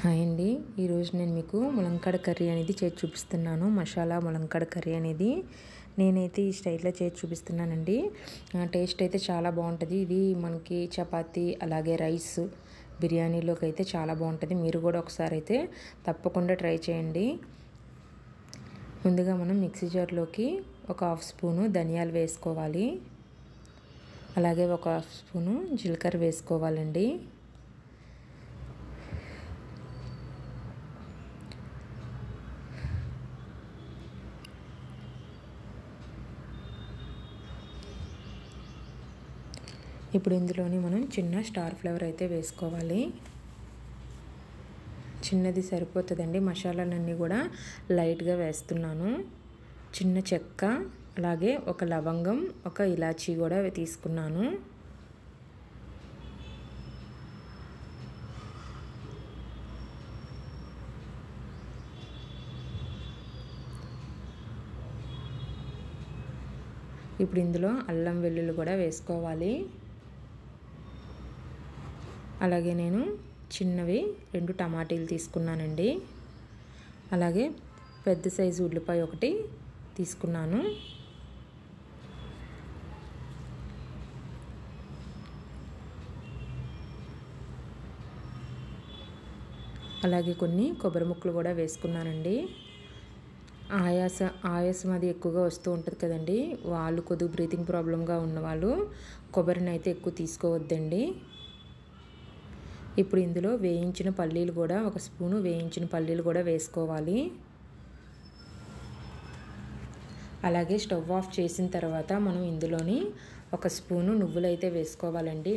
Hi అండి. ఈరోజు నేను మీకు ములంకాడ కర్రీ అనేది చేసి చూపిస్తున్నాను. మసాలా ములంకాడ కర్రీ అనేది నేనైతే ఈ స్టైల్లో చేసి చూపిస్తున్నానండి. టేస్ట్ అయితే చాలా బాగుంటుంది. ఇది మనకి చపాతీ అలాగే రైస్ బిర్యానీలోకి అయితే చాలా బాగుంటుంది. మీరు కూడా ఒకసారి అయితే తప్పకుండా ట్రై చేయండి. ముందుగా మనం మిక్సీ జార్లోకి ఒక హాఫ్ స్పూను ధనియాలు వేసుకోవాలి. అలాగే ఒక హాఫ్ స్పూను జీలకర్ర వేసుకోవాలండి. ఇప్పుడు ఇందులోని మనం చిన్న స్టార్ ఫ్లేవర్ అయితే వేసుకోవాలి. చిన్నది సరిపోతుందండి. మసాలాలన్నీ కూడా లైట్గా వేస్తున్నాను. చిన్న చెక్క అలాగే ఒక లవంగం ఒక ఇలాచీ కూడా తీసుకున్నాను. ఇప్పుడు ఇందులో అల్లం వెల్లుల్లి కూడా వేసుకోవాలి. అలాగే నేను చిన్నవి 2 టమాటీలు తీసుకున్నానండి. అలాగే పెద్ద సైజు ఉల్లిపాయ ఒకటి తీసుకున్నాను. అలాగే కొన్ని కొబ్బరి ముక్కలు కూడా వేసుకున్నానండి. ఆయాసం అది ఎక్కువగా వస్తూ ఉంటుంది కదండి. వాళ్ళు కొద్దిగా బ్రీతింగ్ ప్రాబ్లంగా ఉన్నవాళ్ళు కొబ్బరిని అయితే ఎక్కువ తీసుకోవద్దండి. ఇప్పుడు ఇందులో వేయించిన పల్లీలు కూడా ఒక స్పూను వేయించిన పల్లీలు కూడా వేసుకోవాలి. అలాగే స్టవ్ ఆఫ్ చేసిన తర్వాత మనం ఇందులోని ఒక స్పూను నువ్వులు అయితే వేసుకోవాలండి.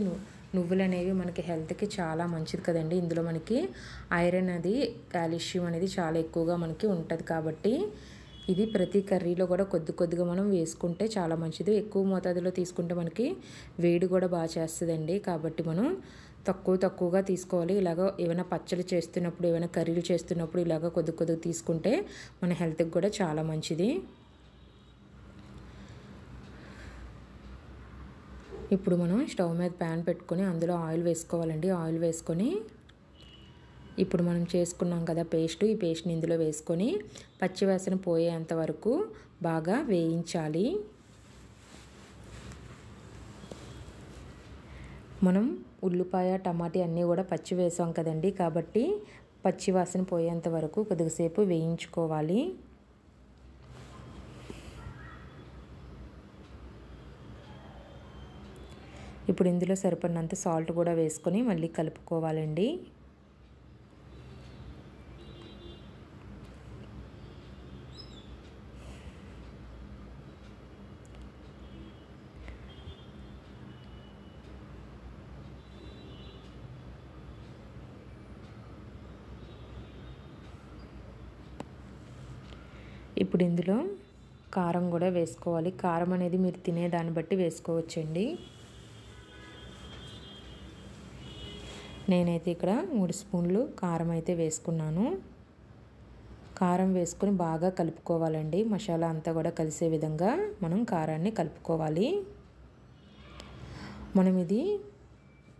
నువ్వులు అనేవి మనకి హెల్త్కి చాలా మంచిది కదండి. ఇందులో మనకి ఐరన్ అది కాల్షియం అనేది చాలా ఎక్కువగా మనకి ఉంటుంది కాబట్టి ఇది ప్రతి కర్రీలో కూడా కొద్దిగా మనం వేసుకుంటే చాలా మంచిది. ఎక్కువ మోతాదులో తీసుకుంటే మనకి వేడి కూడా బాగా చేస్తుందండి. కాబట్టి మనం తక్కువగా తీసుకోవాలి. ఇలాగ ఏమైనా పచ్చడి చేస్తున్నప్పుడు ఏమైనా కర్రీలు చేస్తున్నప్పుడు ఇలాగ కొద్దిగా తీసుకుంటే మన హెల్త్కి కూడా చాలా మంచిది. ఇప్పుడు మనం స్టవ్ మీద ప్యాన్ పెట్టుకొని అందులో ఆయిల్ వేసుకోవాలండి. ఆయిల్ వేసుకొని ఇప్పుడు మనం చేసుకున్నాం కదా పేస్ట్, ఈ పేస్ట్ని ఇందులో వేసుకొని పచ్చివాసన పోయేంత వరకు బాగా వేయించాలి. మనం ఉల్లిపాయ టమాటా అన్నీ కూడా పచ్చి వేసాం కదండి. కాబట్టి పచ్చివాసన పోయేంత వరకు కొద్దిసేపు వేయించుకోవాలి. ఇప్పుడు ఇందులో సరిపడినంత సాల్ట్ కూడా వేసుకొని మళ్ళీ కలుపుకోవాలండి. ఇప్పుడు ఇందులో కారం కూడా వేసుకోవాలి. కారం అనేది మీరు తినేదాన్ని బట్టి వేసుకోవచ్చండి. నేనైతే ఇక్కడ 3 స్పూన్లు కారం అయితే వేసుకున్నాను. కారం వేసుకొని బాగా కలుపుకోవాలండి. మసాలా అంతా కూడా కలిసే విధంగా మనం కారాన్ని కలుపుకోవాలి. మనం ఇది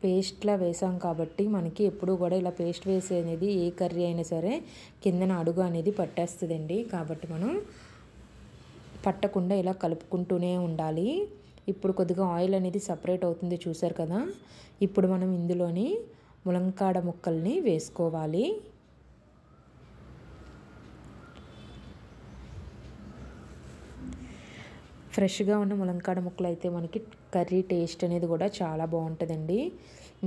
పేస్ట్లా వేసాం కాబట్టి మనకి ఎప్పుడు కూడా ఇలా పేస్ట్ వేసి అనేది ఏ కర్రీ అయినా సరే కిందన అడుగు అనేది పట్టేస్తుందండి. కాబట్టి మనం పట్టకుండా ఇలా కలుపుకుంటూనే ఉండాలి. ఇప్పుడు కొద్దిగా ఆయిల్ అనేది సపరేట్ అవుతుంది చూసారు కదా. ఇప్పుడు మనం ఇందులోని ములంకాడ ముక్కల్ని వేసుకోవాలి. ఫ్రెష్గా ఉన్న ములంకాడ ముక్కలు అయితే మనకి కర్రీ టేస్ట్ అనేది కూడా చాలా బాగుంటుందండి.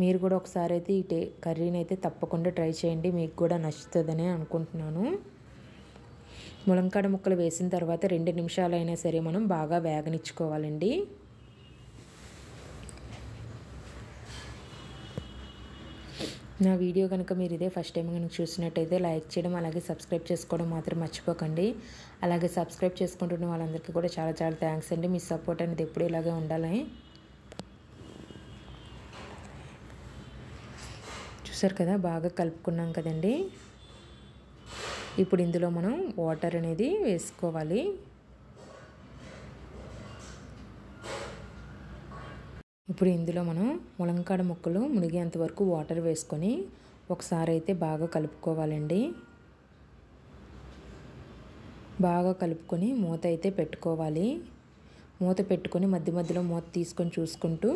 మీరు కూడా ఒకసారి అయితే ఈ కర్రీని అయితే తప్పకుండా ట్రై చేయండి. మీకు కూడా నచ్చుతుందని అనుకుంటున్నాను. ములంకాడ ముక్కలు వేసిన తర్వాత 2 నిమిషాలైనా సరే మనం బాగా వేగనిచ్చుకోవాలండి. నా వీడియో కనుక మీరు ఇదే ఫస్ట్ టైం కనుక చూసినట్టయితే లైక్ చేయడం అలాగే సబ్స్క్రైబ్ చేసుకోవడం మాత్రం మర్చిపోకండి. అలాగే సబ్స్క్రైబ్ చేసుకుంటున్న వాళ్ళందరికీ కూడా చాలా థ్యాంక్స్ అండి. మీ సపోర్ట్ అనేది ఎప్పుడు ఇలాగే ఉండాలని. చూసారు కదా బాగా కలుపుకున్నాం కదండి. ఇప్పుడు ఇందులో మనం వాటర్ అనేది వేసుకోవాలి. ఇప్పుడు ఇందులో మనం ములంకాడ ముక్కలు మునిగేంత వరకు వాటర్ వేసుకొని ఒకసారి అయితే బాగా కలుపుకోవాలండి. బాగా కలుపుకొని మూత అయితే పెట్టుకోవాలి. మూత పెట్టుకొని మధ్య మధ్యలో మూత తీసుకొని చూసుకుంటూ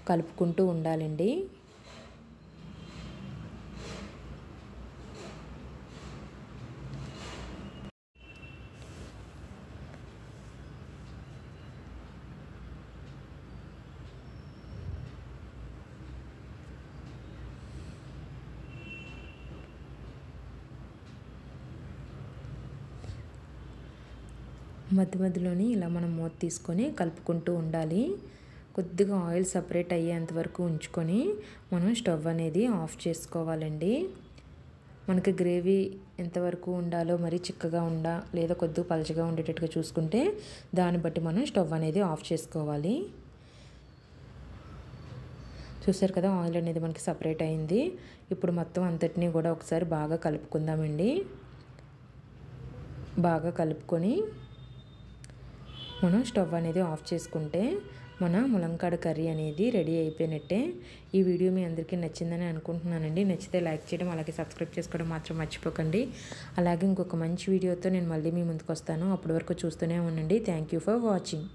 కలుపుకుంటూ ఉండాలండి. మధ్య మధ్యలోని ఇలా మనం మూత తీసుకొని కలుపుకుంటూ ఉండాలి. కొద్దిగా ఆయిల్ సపరేట్ అయ్యేంత వరకు ఉంచుకొని మనం స్టవ్ అనేది ఆఫ్ చేసుకోవాలండి. మనకి గ్రేవీ ఎంతవరకు ఉండాలో, మరీ చిక్కగా లేదా కొద్దిగా పలచగా ఉండేటట్టుగా చూసుకుంటే దాన్ని బట్టి మనం స్టవ్ అనేది ఆఫ్ చేసుకోవాలి. చూసారు కదా, ఆయిల్ అనేది మనకి సపరేట్ అయింది. ఇప్పుడు మొత్తం అంతటినీ కూడా ఒకసారి బాగా కలుపుకుందామండి. బాగా కలుపుకొని మనం స్టవ్ అనేది ఆఫ్ చేసుకుంటే మన ములంకాడ కర్రీ అనేది రెడీ అయిపోయినట్టే. ఈ వీడియో మీ అందరికీ నచ్చిందని అనుకుంటున్నానండి. నచ్చితే లైక్ చేయడం, అలాగే సబ్స్క్రైబ్ చేసుకోవడం మాత్రం మర్చిపోకండి. అలాగే ఇంకొక మంచి వీడియోతో నేను మళ్ళీ మీ ముందుకు వస్తాను. అప్పటి వరకు చూస్తూనే ఉండండి. Thank you for watching.